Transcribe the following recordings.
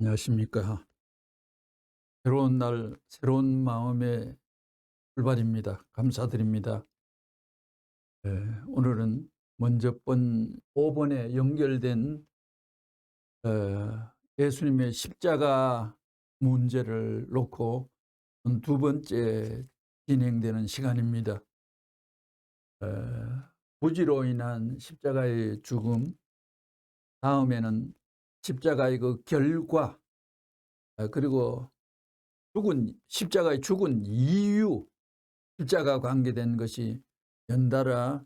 안녕하십니까. 새로운 날, 새로운 마음의 출발입니다. 감사드립니다. 오늘은 먼저 번 5번에 연결된 예수님의 십자가 문제를 놓고 두 번째 진행되는 시간입니다. 어, 무지로 인한 십자가의 죽음, 다음에는 십자가의 그 결과, 그리고 십자가의 죽은 이유, 십자가 관계된 것이 연달아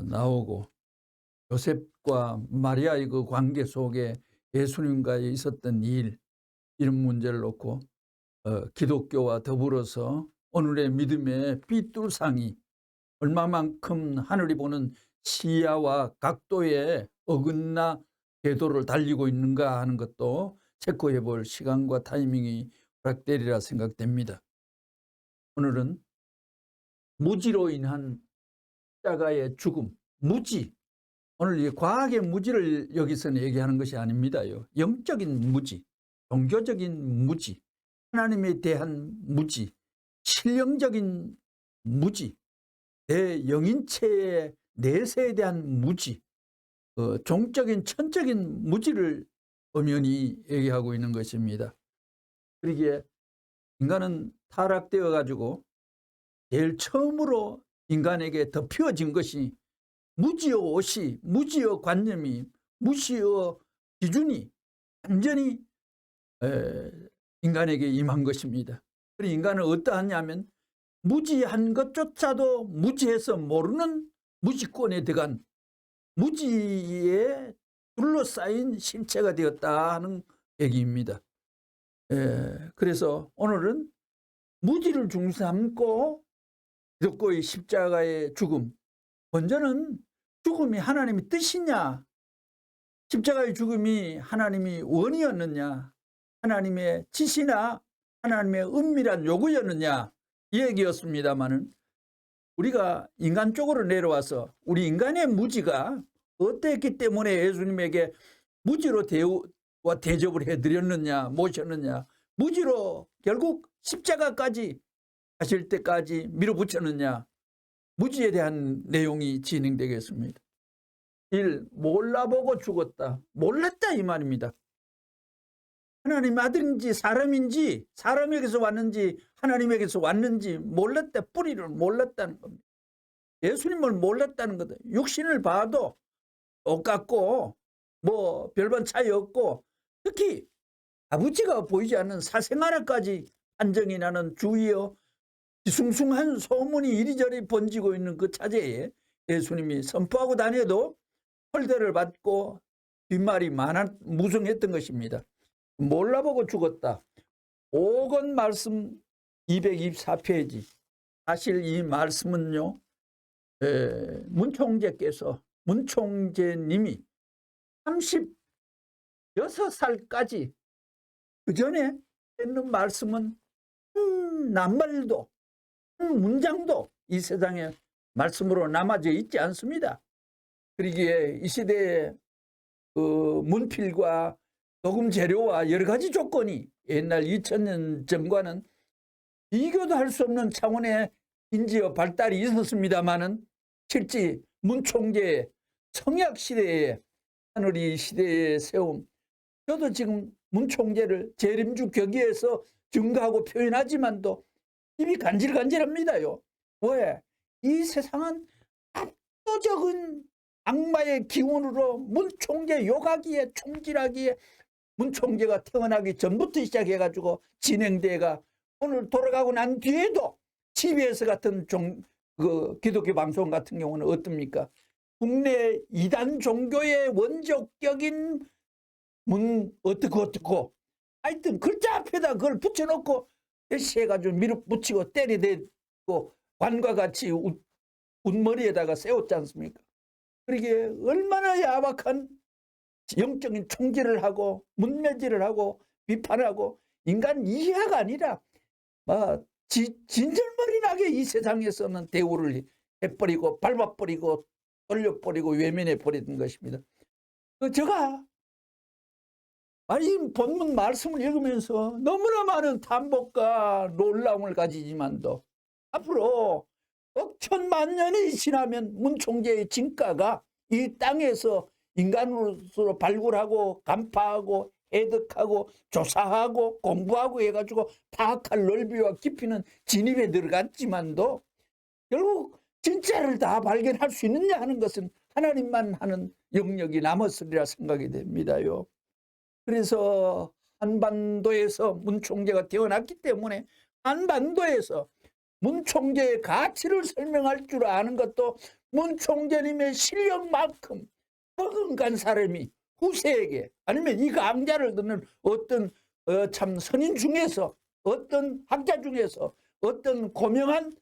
나오고, 요셉과 마리아의 그 관계 속에 예수님과의 있었던 일, 이런 문제를 놓고 기독교와 더불어서 오늘의 믿음의 삐뚤상이 얼마만큼 하늘이 보는 시야와 각도에 어긋나 궤도를 달리고 있는가 하는 것도 체크해 볼 시간과 타이밍이 허락되리라 생각됩니다. 오늘은 무지로 인한 십자가의 죽음, 무지. 오늘 이 과학의 무지를 여기서는 얘기하는 것이 아닙니다요. 영적인 무지, 종교적인 무지, 하나님에 대한 무지, 신령적인 무지, 내 영인체의 내세에 대한 무지, 종적인 천적인 무지를 엄연히 얘기하고 있는 것입니다. 그러기에 인간은 타락되어 가지고 제일 처음으로 인간에게 덮여진 것이 무지의 옷이, 무지의 관념이, 무지의 기준이 완전히 인간에게 임한 것입니다. 그리고 인간은 어떠하냐면 무지한 것조차도 무지해서 모르는 무지권에 들어간 무지에 둘러싸인 실체가 되었다 하는 얘기입니다. 그래서 오늘은 무지를 중삼고 기독교의 십자가의 죽음, 먼저는 죽음이 하나님의 뜻이냐, 십자가의 죽음이 하나님의 원이었느냐, 하나님의 지시나 하나님의 은밀한 요구였느냐, 이 얘기였습니다마는 우리가 인간 쪽으로 내려와서 우리 인간의 무지가 어땠기 때문에 예수님에게 무지로 대우와 대접을 해드렸느냐, 모셨느냐, 무지로 결국 십자가까지 하실 때까지 밀어붙였느냐, 무지에 대한 내용이 진행되겠습니다. 1. 몰라보고 죽었다. 몰랐다 이 말입니다. 하나님 아들인지 사람인지, 사람에게서 왔는지 하나님에게서 왔는지 몰랐다. 뿌리를 몰랐다는 겁니다. 예수님을 몰랐다는 거다. 육신을 봐도 똑같고 뭐 별반 차이 없고, 특히 아버지가 보이지 않는 사생활까지 판정이 나는 주위에 뒤숭숭한 소문이 이리저리 번지고 있는 그 차제에 예수님이 선포하고 다녀도 홀대를 받고 뒷말이 무성했던 것입니다. 몰라보고 죽었다. 5권 말씀 224페이지. 사실 이 말씀은요, 문총재님이 36살까지 그 전에 했는 말씀은 낱말도 한 문장도 이 세상에 말씀으로 남아져 있지 않습니다. 그러기에 이 시대에 문필과 녹음 재료와 여러 가지 조건이 옛날 2000년 전과는 비교도 할 수 없는 차원의 인지와 발달이 있었습니다마는 실제 문총재의 성약시대에 하늘이 시대에 세움, 저도 지금 문총재를 재림주 격의에서 증거하고 표현하지만도 입이 간질간질합니다요. 왜? 이 세상은 압도적인 악마의 기운으로 문총재 욕하기에, 총질하기에, 문총재가 태어나기 전부터 시작해가지고 진행대가 오늘 돌아가고 난 뒤에도 CBS 같은 기독교 방송 같은 경우는 어떻습니까? 국내 이단 종교의 원조격인 어떻고 하여튼 글자 앞에다 그걸 붙여놓고 대시해가지고 밀어붙이고 때리대고 관과 같이 웃머리에다가 세웠지 않습니까? 그러기에 얼마나 야박한 영적인 총질을 하고 문매질을 하고 비판하고 인간 이해가 아니라 진절머리 나게 이 세상에서는 대우를 해버리고 밟아버리고 돌려버리고 외면해버리는 것입니다. 제가 아니 본문 말씀을 읽으면서 너무나 많은 탐복과 놀라움을 가지지만도 앞으로 억천만 년이 지나면 문총재의 진가가 이 땅에서 인간으로서 발굴하고 간파하고 해득하고 조사하고 공부하고 해가지고 파악할 넓이와 깊이는 진입에 들어갔지만도 결국 진짜를 다 발견할 수 있느냐 하는 것은 하나님만 하는 영역이 남았으리라 생각이 됩니다요. 그래서 한반도에서 문총재가 태어났기 때문에 한반도에서 문총재의 가치를 설명할 줄 아는 것도 문총재님의 실력만큼 허근간 사람이 후세에게 아니면 이 강좌를 듣는 어떤 참 선인 중에서 어떤 학자 중에서 어떤 고명한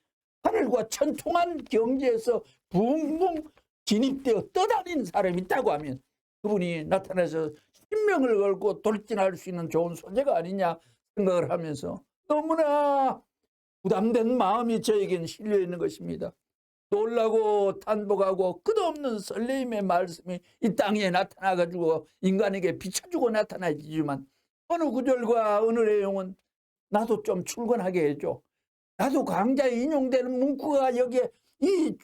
하늘과 천통한 경지에서 붕붕 진입되어 떠다닌 사람이 있다고 하면 그분이 나타나서 신명을 걸고 돌진할 수 있는 좋은 소재가 아니냐 생각을 하면서 너무나 부담된 마음이 저에게는 실려 있는 것입니다. 놀라고 탄복하고 끝없는 설레임의 말씀이 이 땅에 나타나가지고 인간에게 비춰주고 나타나지만 어느 구절과 어느 내용은 나도 좀 출근하게 해줘. 나도 강좌에 인용되는 문구가 여기에 이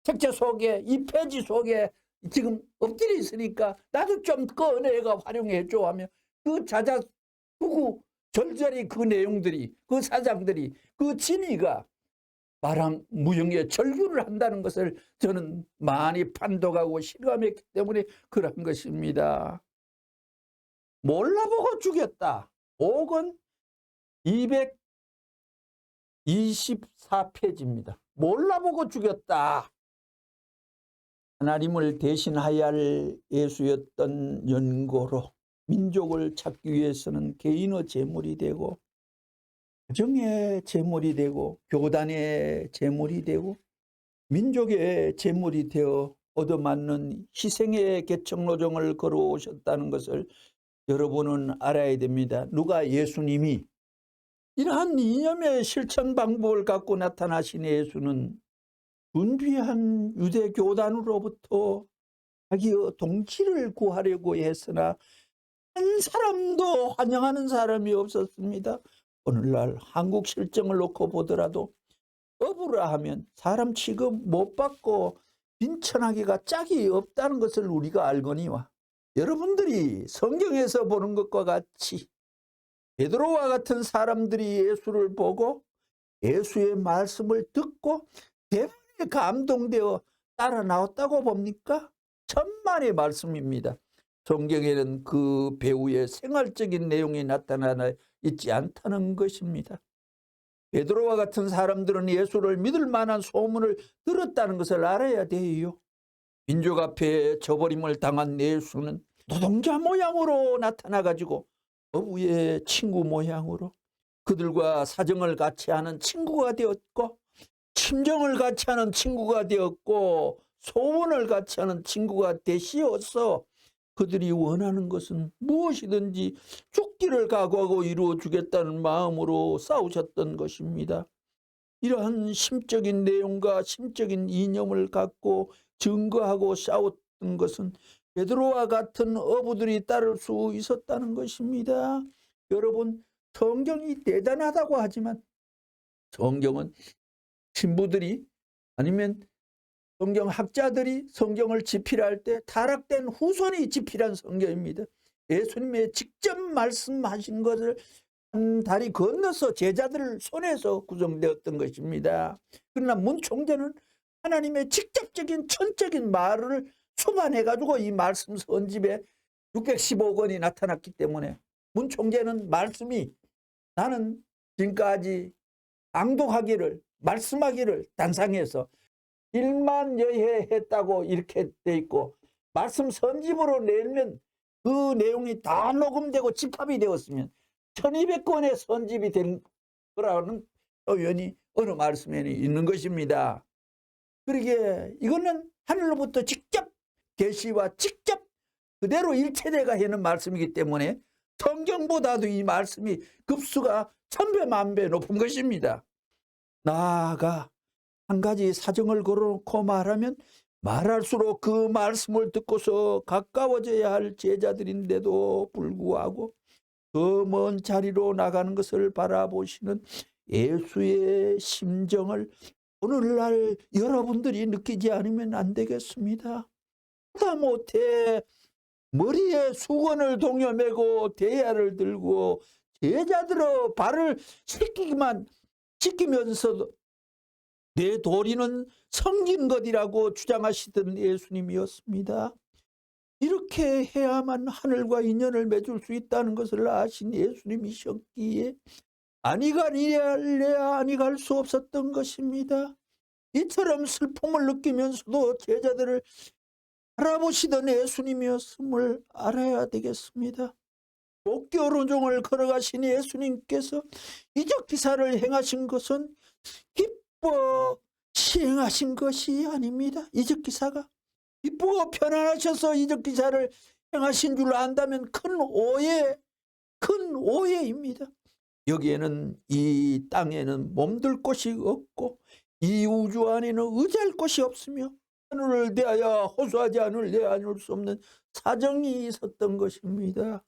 책자 속에 이 페이지 속에 지금 엎드려 있으니까 나도 좀 꺼내가 활용해줘 하며 그 자자투구 절절히 그 내용들이 그 사장들이 그 진의가 말한 무형의 절규를 한다는 것을 저는 많이 판독하고 실감했기 때문에 그런 것입니다. 몰라보고 죽였다. 5권 224페이지입니다. 몰라보고 죽였다. 하나님을 대신하여야 할 예수였던 연고로 민족을 찾기 위해서는 개인의 제물이 되고 가정의 제물이 되고 교단의 제물이 되고 민족의 제물이 되어 얻어맞는 희생의 계청노정을 걸어오셨다는 것을 여러분은 알아야 됩니다. 누가 예수님이 이러한 이념의 실천 방법을 갖고 나타나신 예수는 군귀한 유대 교단으로부터 자기의 동지를 구하려고 했으나 한 사람도 환영하는 사람이 없었습니다. 오늘날 한국 실정을 놓고 보더라도 어부라 하면 사람 취급 못 받고 빈천하기가 짝이 없다는 것을 우리가 알거니와 여러분들이 성경에서 보는 것과 같이 베드로와 같은 사람들이 예수를 보고 예수의 말씀을 듣고 대단히 감동되어 따라 나왔다고 봅니까? 천만의 말씀입니다. 성경에는 그 배우의 생활적인 내용이 나타나 있지 않다는 것입니다. 베드로와 같은 사람들은 예수를 믿을 만한 소문을 들었다는 것을 알아야 돼요. 민족 앞에 저버림을 당한 예수는 노동자 모양으로 나타나가지고 어부의 친구 모양으로 그들과 사정을 같이 하는 친구가 되었고 심정을 같이 하는 친구가 되었고 소원을 같이 하는 친구가 되시어서 그들이 원하는 것은 무엇이든지 죽기를 각오하고 이루어 주겠다는 마음으로 싸우셨던 것입니다. 이러한 심적인 내용과 심적인 이념을 갖고 증거하고 싸웠던 것은 베드로와 같은 어부들이 따를 수 있었다는 것입니다. 여러분, 성경이 대단하다고 하지만 성경은 신부들이 아니면 성경 학자들이 성경을 집필할 때 타락된 후손이 집필한 성경입니다. 예수님의 직접 말씀하신 것을 한 다리 건너서 제자들 손에서 구성되었던 것입니다. 그러나 문총재는 하나님의 직접적인 천적인 말을 수반해가지고 이 말씀 선집에 615권이 나타났기 때문에 문총재는 말씀이 나는 지금까지 낭독하기를 말씀하기를 단상해서 1만 여회 했다고 이렇게 돼 있고 말씀 선집으로 내면 그 내용이 다 녹음되고 집합이 되었으면 1200권의 선집이 된 거라는 표현이 어느 말씀에는 있는 것입니다. 그러기에 이거는 하늘로부터 직접 계시와 직접 그대로 일체대가 하는 말씀이기 때문에 성경보다도 이 말씀이 급수가 천배 만배 높은 것입니다. 나아가 한 가지 사정을 걸어놓고 말하면 말할수록 그 말씀을 듣고서 가까워져야 할 제자들인데도 불구하고 그 먼 자리로 나가는 것을 바라보시는 예수의 심정을 오늘날 여러분들이 느끼지 않으면 안 되겠습니다. 하다못해 머리에 수건을 동여매고 대야를 들고 제자들의 발을 씻기면서도 내 도리는 성긴 것이라고 주장하시던 예수님이었습니다. 이렇게 해야만 하늘과 인연을 맺을 수 있다는 것을 아신 예수님이셨기에 아니 가리랴 아니 갈 수 없었던 것입니다. 이처럼 슬픔을 느끼면서도 제자들을 바라보시던 예수님이었음을 알아야 되겠습니다. 목기 오른종을 걸어가신 예수님께서 이적 기사를 행하신 것은 기뻐 시행하신 것이 아닙니다. 이적 기사가 기쁘고 편안하셔서 이적 기사를 행하신 줄 안다면 큰 오해입니다. 여기에는 이 땅에는 몸둘 곳이 없고 이 우주 안에는 의지할 곳이 없으며 하늘을 대하여 호소하지 않을 수 없는 사정이 있었던 것입니다.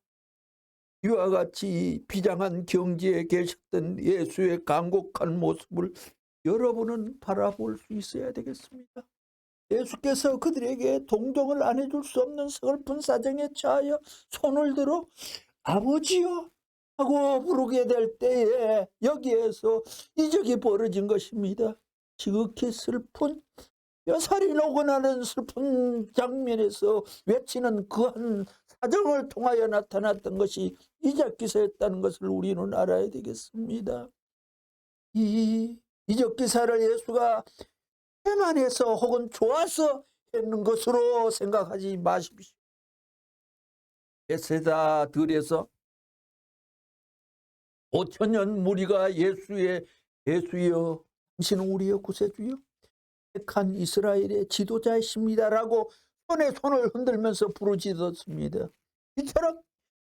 이와 같이 비장한 경지에 계셨던 예수의 간곡한 모습을 여러분은 바라볼 수 있어야 되겠습니다. 예수께서 그들에게 동정을 안 해줄 수 없는 서글픈 사정에 처하여 손을 들어 아버지요 하고 부르게 될 때에 여기에서 이적이 벌어진 것입니다. 지극히 슬픈 뼈살이 녹아나는 슬픈 장면에서 외치는 그한 사정을 통하여 나타났던 것이 이적 기사였다는 것을 우리는 알아야 되겠습니다. 이 이적 기사를 예수가 해만해서 혹은 좋아서 했는 것으로 생각하지 마십시오. 베세다 들에서 5천년 무리가 예수여 당신은 우리의 구세주요 택한 이스라엘의 지도자이십니다라고 손에 손을 흔들면서 부르짖었습니다. 이처럼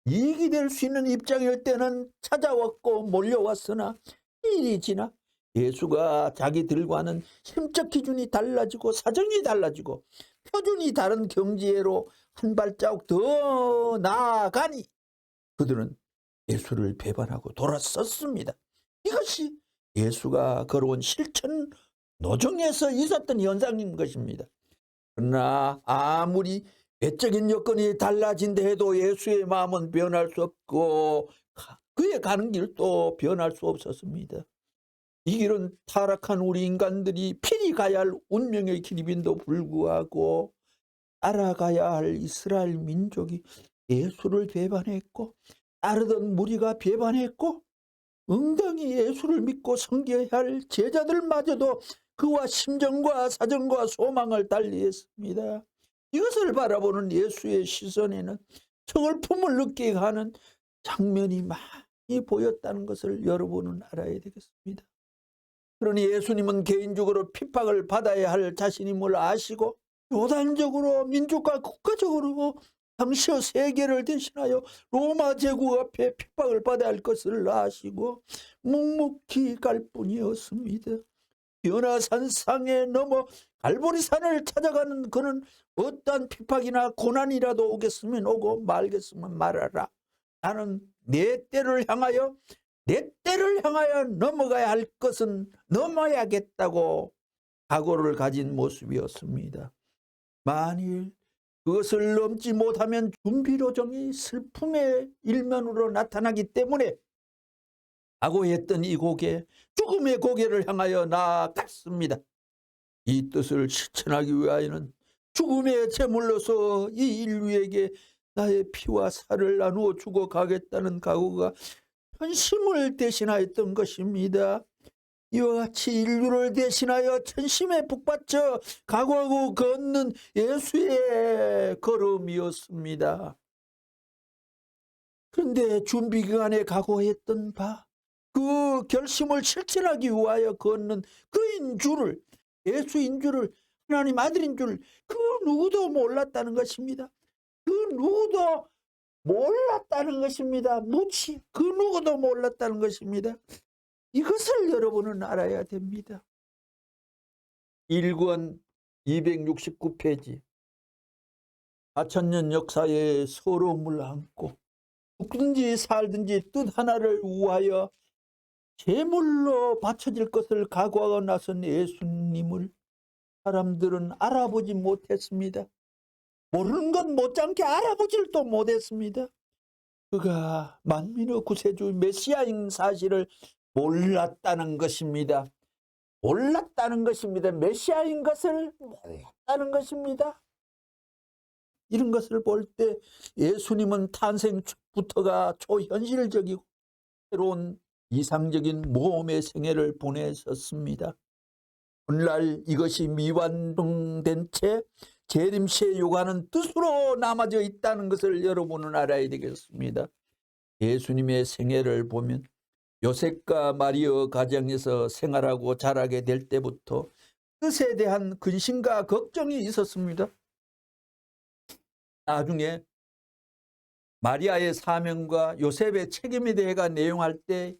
이익이 될 수 있는 입장일 때는 찾아왔고 몰려왔으나 일이 지나 예수가 자기들과는 심적 기준이 달라지고 사정이 달라지고 표준이 다른 경지로 한 발자국 더 나아가니 그들은 예수를 배반하고 돌아섰습니다. 이것이 예수가 걸어온 실천 노정에서 있었던 현상인 것입니다. 그러나 아무리 외적인 여건이 달라진다 해도 예수의 마음은 변할 수 없고 그의 가는 길도 변할 수 없었습니다. 이 길은 타락한 우리 인간들이 필히 가야 할 운명의 길임에도 불구하고 따라가야 할 이스라엘 민족이 예수를 배반했고 따르던 무리가 배반했고 응당히 예수를 믿고 섬겨야 할 제자들마저도 그와 심정과 사정과 소망을 달리했습니다. 이것을 바라보는 예수의 시선에는 서글픔을 느끼게 하는 장면이 많이 보였다는 것을 여러분은 알아야 되겠습니다. 그러니 예수님은 개인적으로 핍박을 받아야 할 자신임을 아시고 요단적으로 민족과 국가적으로 당시의 세계를 대신하여 로마 제국 앞에 핍박을 받아야 할 것을 아시고 묵묵히 갈 뿐이었습니다. 변화산상에 넘어 갈보리산을 찾아가는 그는 어떠한 핍박이나 고난이라도 오겠으면 오고 말겠으면 말하라. 나는 내 때를 향하여 넘어가야 할 것은 넘어야겠다고 각오를 가진 모습이었습니다. 만일 그것을 넘지 못하면 준비로정이 슬픔의 일면으로 나타나기 때문에 각오했던 이 고개, 죽음의 고개를 향하여 나아갔습니다. 이 뜻을 실천하기 위하여는 죽음의 제물로서 이 인류에게 나의 피와 살을 나누어 주고 가겠다는 각오가 천심을 대신하였던 것입니다. 이와 같이 인류를 대신하여 천심에 북받쳐 각오하고 걷는 예수의 걸음이었습니다. 그런데 준비기간에 각오했던 바, 그 결심을 실천하기 위하여 걷는 그인 줄을, 예수인 줄을, 하나님 아들인 줄 그 누구도 몰랐다는 것입니다. 그 누구도 몰랐다는 것입니다. 무치 그 누구도 몰랐다는 것입니다. 이것을 여러분은 알아야 됩니다. 일권 269페이지. 4000년 역사의 서러움을 안고 죽든지 살든지 뜻 하나를 위하여 제물로 바쳐질 것을 각오하고 나선 예수님을 사람들은 알아보지 못했습니다. 모르는 건 못지않게 알아보질도 못했습니다. 그가 만민의 구세주 메시아인 사실을 몰랐다는 것입니다. 몰랐다는 것입니다. 메시아인 것을 몰랐다는 것입니다. 이런 것을 볼 때 예수님은 탄생부터가 초현실적이고 새로운 이상적인 모험의 생애를 보내셨습니다. 오늘날 이것이 미완성된 채 재림시에 요구하는 뜻으로 남아져 있다는 것을 여러분은 알아야 되겠습니다. 예수님의 생애를 보면 요셉과 마리아 가정에서 생활하고 자라게 될 때부터 뜻에 대한 근심과 걱정이 있었습니다. 나중에 마리아의 사명과 요셉의 책임에 대해가 내용할 때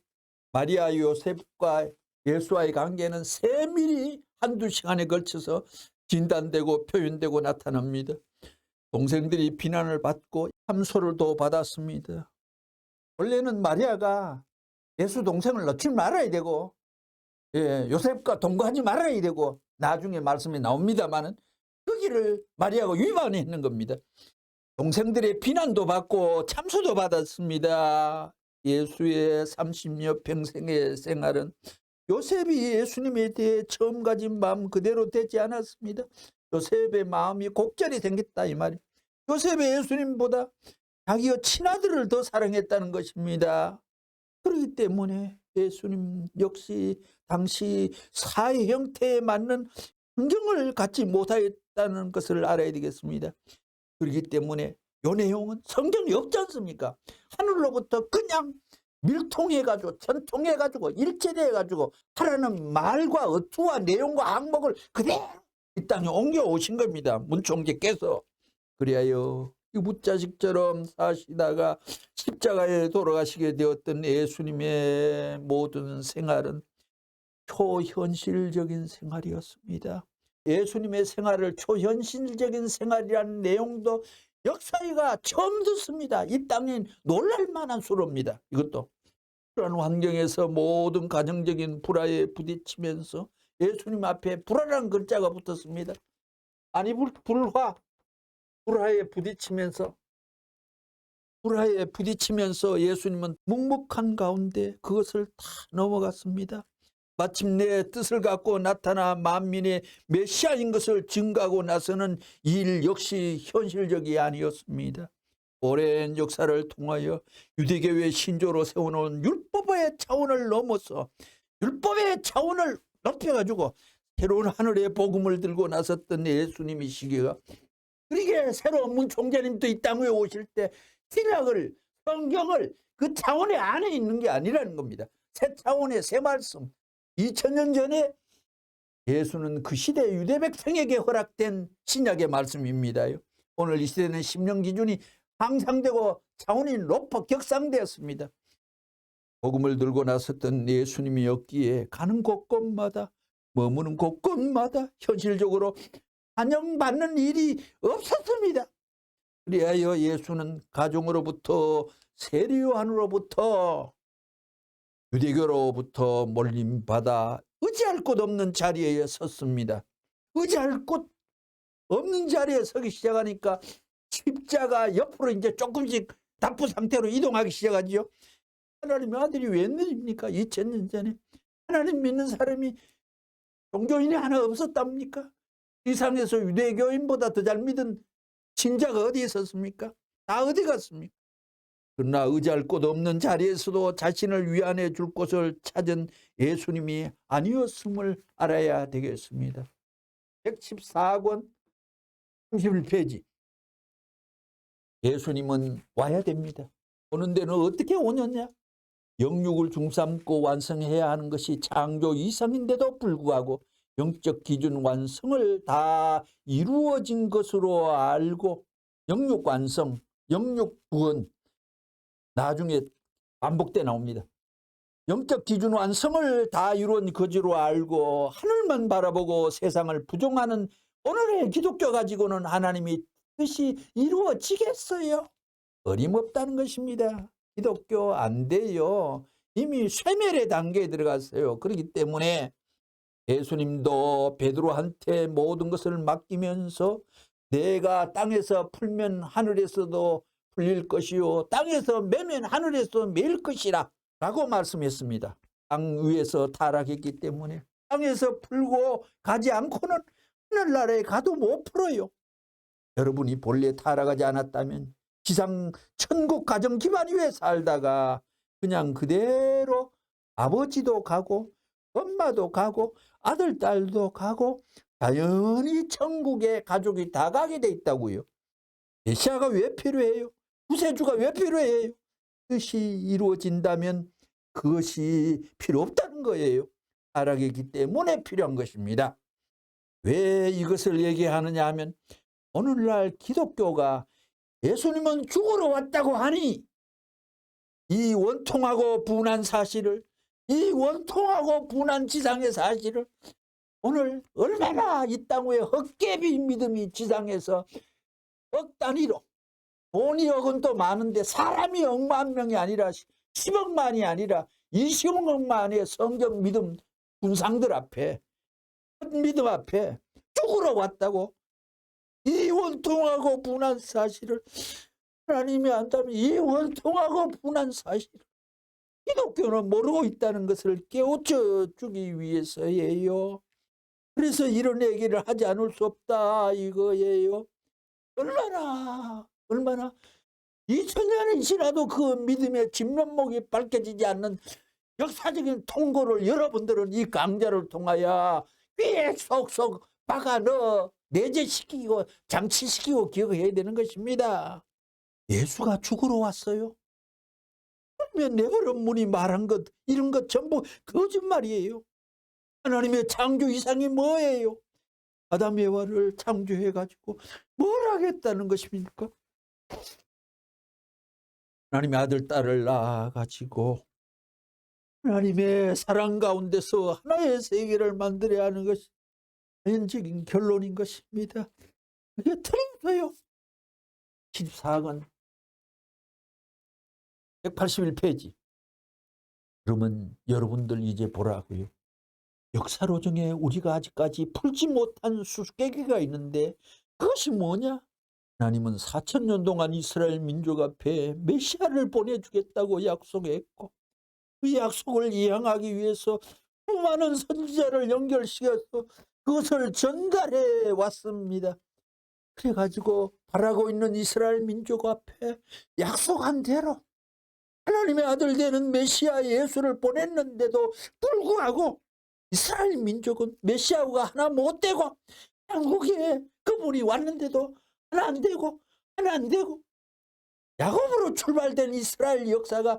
마리아 요셉과 예수와의 관계는 세밀히 한두 시간에 걸쳐서 진단되고 표현되고 나타납니다. 동생들이 비난을 받고 함소를 또 받았습니다. 원래는 마리아가 예수 동생을 넣지 말아야 되고 요셉과 동거하지 말아야 되고 나중에 말씀이 나옵니다마는 그 길을 마리아가 위반했는 겁니다. 동생들의 비난도 받고 참소도 받았습니다. 예수의 30여 평생의 생활은 요셉이 예수님에 대해 처음 가진 마음 그대로 되지 않았습니다. 요셉의 마음이 곡절이 생겼다 이 말이에요. 요셉의 예수님보다 자기의 친아들을 더 사랑했다는 것입니다. 그렇기 때문에 예수님 역시 당시 사회 형태에 맞는 환경을 갖지 못하였다는 것을 알아야 되겠습니다. 그렇기 때문에 이 내용은 성경이 없지 않습니까? 하늘로부터 그냥 밀통해가지고 전통해가지고 일체돼가지고 하라는 말과 어투와 내용과 항목을 그대로 이 땅에 옮겨오신 겁니다. 문총재께서. 그리하여 이붓자식처럼 사시다가 십자가에 돌아가시게 되었던 예수님의 모든 생활은 초현실적인 생활이었습니다. 예수님의 생활을 초현실적인 생활이라는 내용도 역사가 처음 듣습니다. 이 땅엔 놀랄만한 수로입니다. 이것도 그런 환경에서 모든 가정적인 불화에 부딪히면서 예수님 앞에 불화라는 글자가 붙었습니다. 아니 불화에 부딪히면서 예수님은 묵묵한 가운데 그것을 다 넘어갔습니다. 마침내 뜻을 갖고 나타나 만민의 메시아인 것을 증거하고 나서는 이 일 역시 현실적이 아니었습니다. 오랜 역사를 통하여 유대교의 신조로 세워놓은 율법의 차원을 넘어서 율법의 차원을 높여가지고 새로운 하늘의 복음을 들고 나섰던 예수님의 시기가 그러게 새로운 문총재님도 이 땅에 오실 때 신약을 성경을 그 차원의 안에 있는 게 아니라는 겁니다. 새 차원의 새 말씀 2000년 전에 예수는 그 시대 유대 백성에게 허락된 신약의 말씀입니다. 오늘 이 시대는 심령 기준이 향상되고 차원이 높아 격상되었습니다. 복음을 들고 나섰던 예수님이었기에 가는 곳곳마다 머무는 곳곳마다 현실적으로 환영받는 일이 없었습니다. 그리하여 예수는 가정으로부터 세리요한으로부터 유대교로부터 몰림받아 의지할 곳 없는 자리에 섰습니다. 의지할 곳 없는 자리에 서기 시작하니까 십자가 옆으로 이제 조금씩 답부 상태로 이동하기 시작하죠. 하나님의 아들이 웬일입니까? 2000년 전에 하나님 믿는 사람이 종교인이 하나 없었답니까? 세상에서 유대교인보다 더 잘 믿은 신자가 어디 있었습니까? 다 어디 갔습니까? 그러나 의지할 곳 없는 자리에서도 자신을 위안해 줄 곳을 찾은 예수님이 아니었음을 알아야 되겠습니다. 114권 31페이지. 예수님은 와야 됩니다. 오는 데는 어떻게 오느냐? 영육을 중삼고 완성해야 하는 것이 창조 이상인데도 불구하고 영적 기준 완성을 다 이루어진 것으로 알고 영육 완성, 영육 구원 나중에 반복돼 나옵니다. 영적 기준 완성을 다 이룬 거지로 알고 하늘만 바라보고 세상을 부정하는 오늘의 기독교 가지고는 하나님이 뜻이 이루어지겠어요? 어림없다는 것입니다. 기독교 안 돼요. 이미 쇠멸의 단계에 들어갔어요. 그렇기 때문에 예수님도 베드로한테 모든 것을 맡기면서 내가 땅에서 풀면 하늘에서도 풀릴 것이요 땅에서 매면 하늘에서 매일 것이라 라고 말씀했습니다. 땅 위에서 타락했기 때문에 땅에서 풀고 가지 않고는 하늘나라에 가도 못 풀어요. 여러분이 본래 타락하지 않았다면 지상 천국 가정 기반 위에 살다가 그냥 그대로 아버지도 가고 엄마도 가고 아들 딸도 가고 자연히 천국에 가족이 다 가게 돼 있다고요. 메시아가 왜 필요해요? 구세주가 왜 필요해요? 뜻이 이루어진다면 그것이 필요 없다는 거예요. 타락이기 때문에 필요한 것입니다. 왜 이것을 얘기하느냐 하면 오늘날 기독교가 예수님은 죽으러 왔다고 하니 이 원통하고 분한 사실을, 이 원통하고 분한 지상의 사실을 오늘 얼마나 이 땅 위에 헛개비 믿음이 지상에서 억 단위로, 돈이 억은 또 많은데 사람이 억만 명이 아니라 10억만이 아니라 20억만의 성경 믿음 군상들 앞에, 믿음 앞에 죽으러 왔다고, 이 원통하고 분한 사실을 하나님이 안다면 이 원통하고 분한 사실을 기독교는 모르고 있다는 것을 깨우쳐 주기 위해서예요. 그래서 이런 얘기를 하지 않을 수 없다 이거예요. 얼마나 2000년이 지나도 그 믿음의 진면목이 밝혀지지 않는 역사적인 통고를 여러분들은 이 강좌를 통하여 귀에 속속 박아 넣어 내재시키고 장치시키고 기억해야 되는 것입니다. 예수가 죽으러 왔어요? 그러면 내버려문이 말한 것 이런 것 전부 거짓말이에요. 하나님의 창조 이상이 뭐예요? 아담 에와를 창조해가지고 뭘 하겠다는 것입니까? 하나님의 아들 딸을 낳아가지고 하나님의 사랑 가운데서 하나의 세계를 만들어야 하는 것이 자연적인 결론인 것입니다. 그게 틀렸어요. 14권 181페이지. 그러면 여러분들 이제 보라고요. 역사로 중에 우리가 아직까지 풀지 못한 수수께끼가 있는데 그것이 뭐냐? 하나님은 4000년 동안 이스라엘 민족 앞에 메시아를 보내주겠다고 약속했고 그 약속을 이행하기 위해서 수많은 선지자를 연결시켜서 그것을 전달해 왔습니다. 그래가지고 바라고 있는 이스라엘 민족 앞에 약속한 대로 하나님의 아들 되는 메시아 예수를 보냈는데도 불구하고 이스라엘 민족은 메시아가 하나 못 되고 한국에 그분이 왔는데도 하나 안 되고 야곱으로 출발된 이스라엘 역사가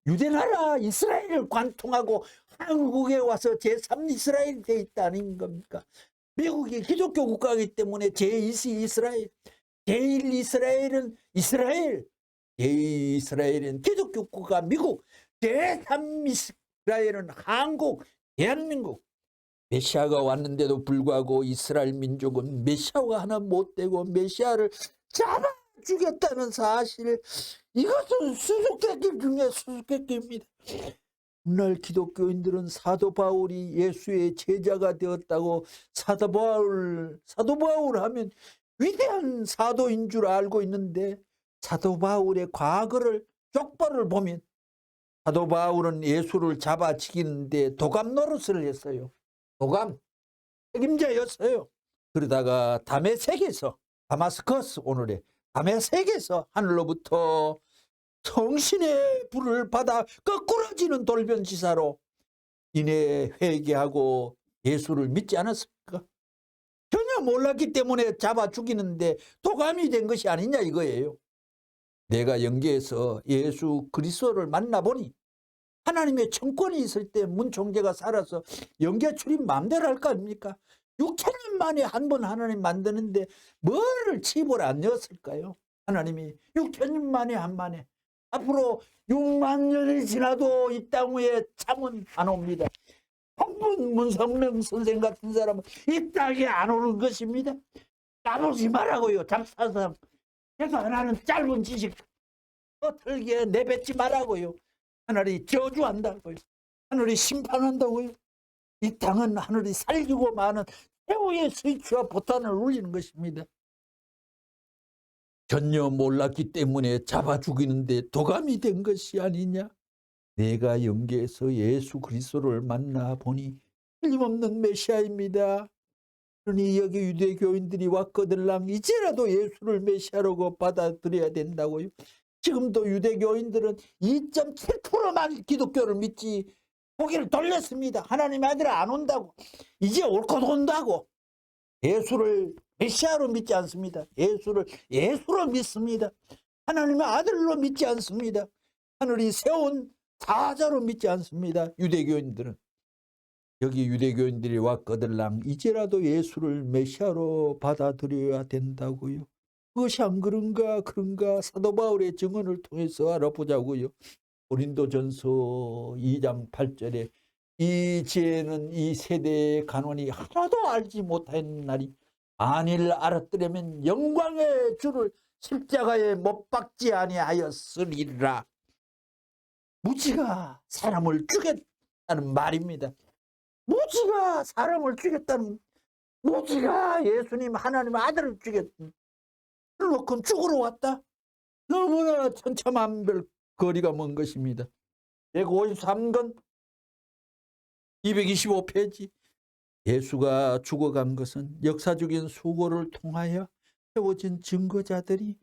유대나라 이스라엘을 관통하고 한국에 와서 제3이스라엘이 돼 있다는 겁니까? 미국이 기독교 국가이기 때문에 제2시 이스라엘, 제1이스라엘은 이스라엘, 제2이스라엘은 기독교 국가 미국, 제3이스라엘은 한국, 대한민국. 메시아가 왔는데도 불구하고 이스라엘 민족은 메시아가 하나 못 되고 메시아를 잡아 죽였다는 사실, 이것은 수수께끼 중에 수수께끼입니다. 오늘 기독교인들은 사도 바울이 예수의 제자가 되었다고 사도 바울 하면 위대한 사도인 줄 알고 있는데 사도 바울의 과거를 족보를 보면 사도 바울은 예수를 잡아 죽이는데 도감 노릇을 했어요. 도감 책임자였어요. 그러다가 다메섹에서, 다마스커스 오늘의 다메섹에서 하늘로부터 성신의 불을 받아 거꾸러지는 돌변지사로 이내 회개하고 예수를 믿지 않았습니까? 전혀 몰랐기 때문에 잡아 죽이는데 도감이 된 것이 아니냐 이거예요. 내가 영계에서 예수 그리스도를 만나보니 하나님의 청권이 있을 때 문총재가 살아서 영계 출입 마음대로 할 거 아닙니까? 6000년 만에 한 번 하나님 만드는데 뭐를 칩을 안 넣었을까요? 하나님이 6000년 만에 한 번에. 앞으로 6만 년이 지나도 이 땅 위에 참은 안 옵니다. 한분 문성명 선생 같은 사람은 이 땅에 안 오는 것입니다. 까보지 말라고요. 잡사상 제가 하나는 짧은 지식 털기에 내뱉지 말라고요. 하늘이 저주한다고요. 하늘이 심판한다고요. 이 땅은 하늘이 살기고 마는 최후의 스위치와 보탄을 울리는 것입니다. 전혀 몰랐기 때문에 잡아 죽이는데 도감이 된 것이 아니냐. 내가 영계에서 예수 그리스도를 만나보니 틀림없는 메시아입니다. 그러니 여기 유대교인들이 왔거들랑 이제라도 예수를 메시아라고 받아들여야 된다고요. 지금도 유대교인들은 2.7%만 기독교를 믿지 고개를 돌렸습니다. 하나님의 아들 안 온다고. 이제 올 것 온다고. 예수를 메시아로 믿지 않습니다. 예수로 믿습니다. 하나님의 아들로 믿지 않습니다. 하늘이 세운 사자로 믿지 않습니다. 유대교인들은. 여기 유대교인들이 왔거들랑 이제라도 예수를 메시아로 받아들여야 된다고요. 그것이 안 그런가 사도 바울의 증언을 통해서 알아보자고요. 고린도전서 2장 8절에 이제는 이 세대의 간원이 하나도 알지 못한 날이 만일 알았더라면 영광의 주를 십자가에 못 박지 아니하였으리라. 무지가 사람을 죽였다는 말입니다. 무지가 사람을 죽였다는, 무지가 예수님 하나님 아들을 죽였다. 그렇고 죽으러 왔다. 너무나 천차만별 거리가 먼 것입니다. 153권 225페이지. 예수가 죽어간 것은 역사적인 수고를 통하여 세워진 증거자들이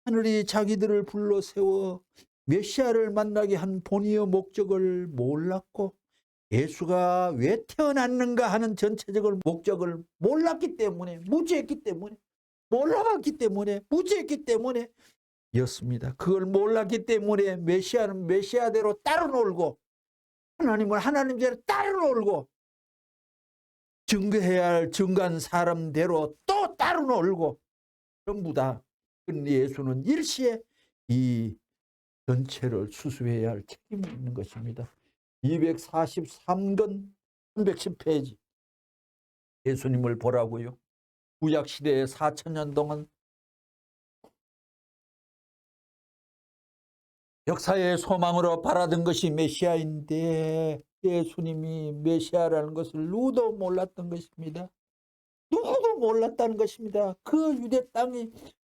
하늘이 자기들을 불러 세워 메시아를 만나게 한 본의의 목적을 몰랐고 예수가 왜 태어났는가 하는 전체적인 목적을 몰랐기 때문에, 무지했기 때문에, 몰라봤기 때문에, 무지했기 때문에 였습니다. 그걸 몰랐기 때문에 메시아는 메시아대로 따로 놀고 하나님은 하나님대로 따로 놀고 증거해야 할 증거한 사람대로 또 따로 놀고 전부 다. 그런데 예수는 일시에 이 전체를 수수해야 할 책임이 있는 것입니다. 243권 310페이지. 예수님을 보라고요. 구약시대에 4,000년 동안 역사의 소망으로 바라던 것이 메시아인데 예수님이 메시아라는 것을 누구도 몰랐던 것입니다. 누구도 몰랐다는 것입니다. 그 유대 땅이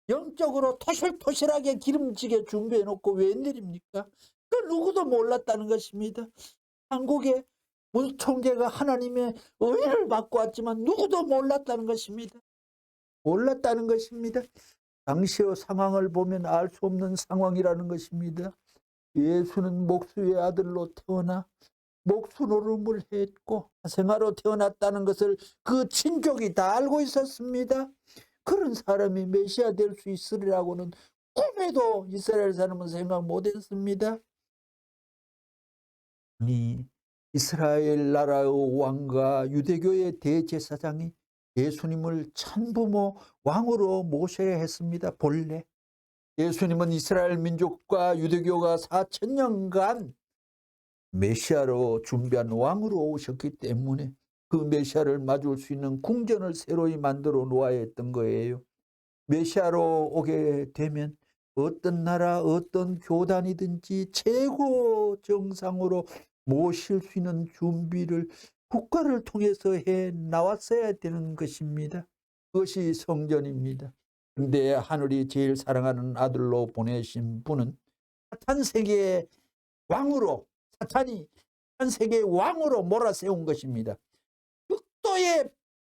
영적으로 토실토실하게 기름지게 준비해 놓고 웬일입니까? 그 누구도 몰랐다는 것입니다. 한국의 문총재가 하나님의 의를 받고 왔지만 누구도 몰랐다는 것입니다. 몰랐다는 것입니다. 당시의 상황을 보면 알 수 없는 상황이라는 것입니다. 예수는 목수의 아들로 태어나 목수 노름을 했고 생아로 태어났다는 것을 그 친족이 다 알고 있었습니다. 그런 사람이 메시아 될 수 있으리라고는 꿈에도 이스라엘 사람은 생각 못했습니다. 이스라엘 나라의 왕과 유대교의 대제사장이 예수님을 천부모 왕으로 모셔야 했습니다. 본래 예수님은 이스라엘 민족과 유대교가 4,000년간 메시아로 준비한 왕으로 오셨기 때문에 그 메시아를 맞을 수 있는 궁전을 새로이 만들어 놓아야 했던 거예요. 메시아로 오게 되면 어떤 나라 어떤 교단이든지 최고 정상으로 모실 수 있는 준비를 국가를 통해서 해 나왔어야 되는 것입니다. 그것이 성전입니다. 그런데 하늘이 제일 사랑하는 아들로 보내신 분은 사탄 세계의 왕으로, 사탄이 사탄 세계의 왕으로 몰아세운 것입니다. 극도의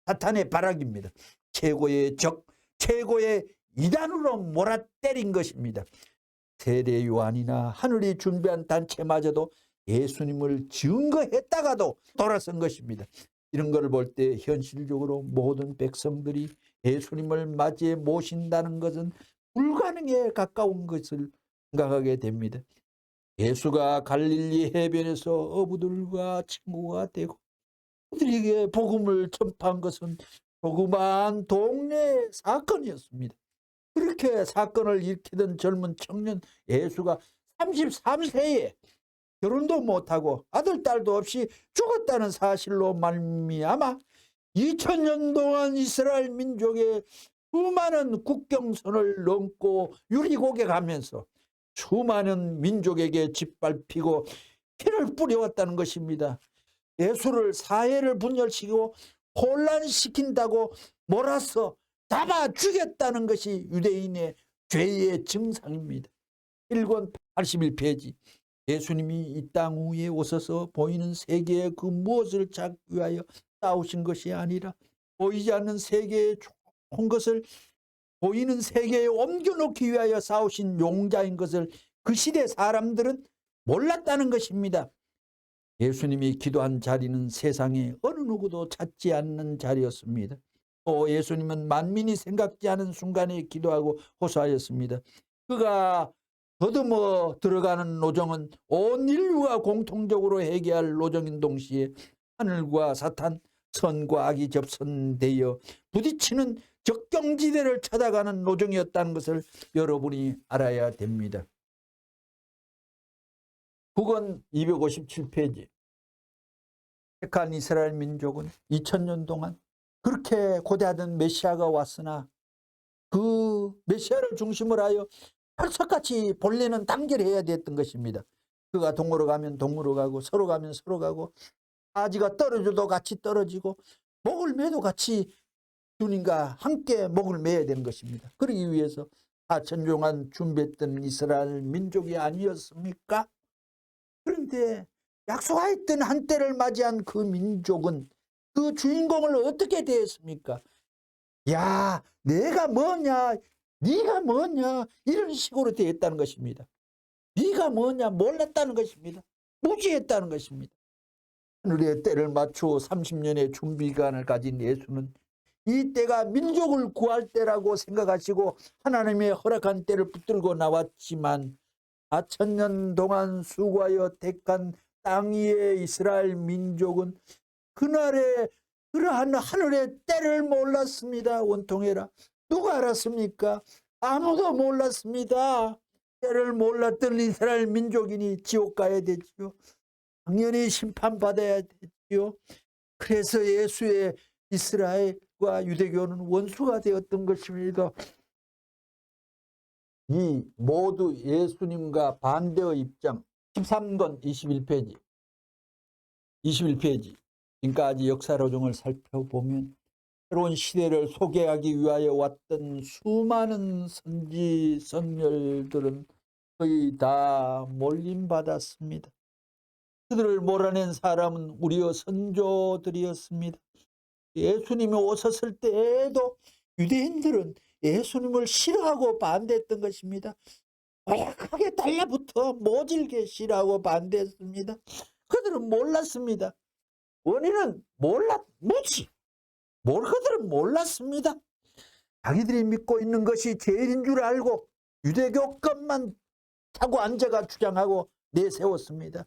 사탄의 발악입니다. 최고의 적, 최고의 이단으로 몰아때린 것입니다. 세례 요한이나 하늘이 준비한 단체마저도 예수님을 증거했다가도 돌아선 것입니다. 이런 걸 볼 때 현실적으로 모든 백성들이 예수님을 맞이해 모신다는 것은 불가능에 가까운 것을 생각하게 됩니다. 예수가 갈릴리 해변에서 어부들과 친구가 되고 그들에게 복음을 전파한 것은 조그마한 동네 사건이었습니다. 그렇게 사건을 일으키던 젊은 청년 예수가 33세에 결혼도 못하고 아들 딸도 없이 죽었다는 사실로 말미암아 2000년 동안 이스라엘 민족의 수많은 국경선을 넘고 유리고개 가면서 수많은 민족에게 짓밟히고 피를 뿌려왔다는 것입니다. 예수를 사회를 분열시키고 혼란시킨다고 몰아서 잡아 죽였다는 것이 유대인의 죄의 증상입니다. 1권 81페이지. 예수님이 이 땅 위에 오셔서 보이는 세계의 그 무엇을 찾기 위하여 싸우신 것이 아니라 보이지 않는 세계의 좋은 것을 보이는 세계에 옮겨놓기 위하여 싸우신 용자인 것을 그 시대 사람들은 몰랐다는 것입니다. 예수님이 기도한 자리는 세상에 어느 누구도 찾지 않는 자리였습니다. 또 예수님은 만민이 생각지 않은 순간에 기도하고 호소하였습니다. 그가 더듬어 들어가는 노정은 온 인류가 공통적으로 해결할 노정인 동시에 하늘과 사탄, 선과 악이 접선되어 부딪히는 적경지대를 찾아가는 노정이었다는 것을 여러분이 알아야 됩니다. 9권 257페이지. 택한 이스라엘 민족은 2000년 동안 그렇게 고대하던 메시아가 왔으나 그 메시아를 중심으로 하여 철석같이 본래는 단결해야 됐던 것입니다. 그가 동으로 가면 동으로 가고 서로 가면 서로 가고 아지가 떨어져도 같이 떨어지고 목을 매도 같이 주님과 함께 목을 매야 되는 것입니다. 그러기 위해서 4천 동안 준비했던 이스라엘 민족이 아니었습니까? 그런데 약속하였던 한때를 맞이한 그 민족은 그 주인공을 어떻게 대했습니까? 야, 내가 뭐냐, 네가 뭐냐, 이런 식으로 대했다는 것입니다. 네가 뭐냐 몰랐다는 것입니다. 무지했다는 것입니다. 하늘의 때를 맞추어 30년의 준비기간을 가진 예수는 이 때가 민족을 구할 때라고 생각하시고 하나님의 허락한 때를 붙들고 나왔지만 4000년 동안 수고하여 택한 땅 위의 이스라엘 민족은 그날의 그러한 하늘의 때를 몰랐습니다. 원통해라. 누가 알았습니까? 아무도 몰랐습니다. 때를 몰랐던 이스라엘 민족이니 지옥 가야 되지요. 당연히 심판받아야 되지요. 그래서 예수의 이스라엘과 유대교는 원수가 되었던 것입니다. 이 모두 예수님과 반대의 입장. 13권 21페이지 지금까지 역사로정을 살펴보면 새로운 시대를 소개하기 위하여 왔던 수많은 선지 선멸들은 거의 다 몰림받았습니다. 그들을 몰아낸 사람은 우리의 선조들이었습니다. 예수님이 오셨을 때에도 유대인들은 예수님을 싫어하고 반대했던 것입니다. 고약하게 달라붙어 모질게 싫어하고 반대했습니다. 그들은 몰랐습니다. 원인은 무지. 그들은 몰랐습니다. 자기들이 믿고 있는 것이 제일인 줄 알고 유대교 것만 차고 앉아가 주장하고 내세웠습니다.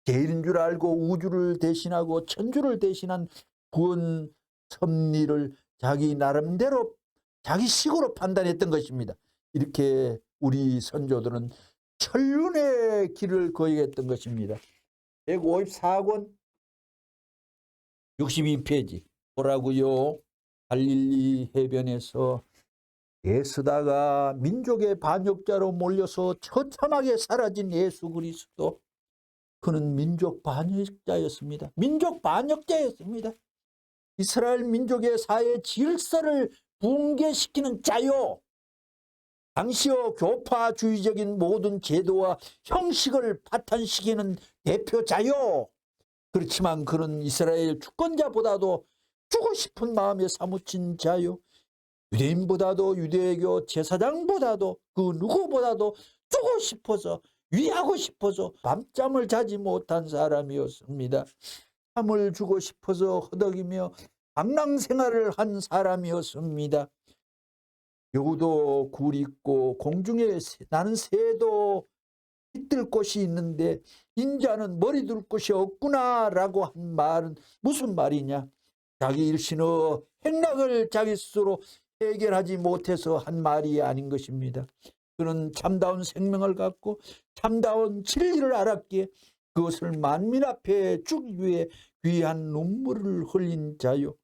제일인 줄 알고 우주를 대신하고 천주를 대신한 구원 섭리를 자기 나름대로 자기 식으로 판단했던 것입니다. 이렇게 우리 선조들은 천륜의 길을 거행했던 것입니다. 154권 62페이지 뭐라고요? 갈릴리 해변에서 애쓰다가 민족의 반역자로 몰려서 처참하게 사라진 예수 그리스도. 그는 민족 반역자였습니다. 민족 반역자였습니다. 이스라엘 민족의 사회 질서를 붕괴시키는 자요. 당시의 교파주의적인 모든 제도와 형식을 파탄시키는 대표자요. 그렇지만 그는 이스라엘 주권자보다도 주고 싶은 마음에 사무친 자요. 유대인보다도 유대교 제사장보다도 그 누구보다도 주고 싶어서 위하고 싶어서 밤잠을 자지 못한 사람이었습니다. 잠을 주고 싶어서 허덕이며 방랑생활을 한 사람이었습니다. 여우도 굴 있고 공중에 나는 새도 깃들 곳이 있는데 인자는 머리 둘 곳이 없구나 라고 한 말은 무슨 말이냐. 자기 일신의 행락을 자기 스스로 해결하지 못해서 한 말이 아닌 것입니다. 그는 참다운 생명을 갖고 참다운 진리를 알았기에 그것을 만민 앞에 주기 위해 귀한 눈물을 흘린 자요.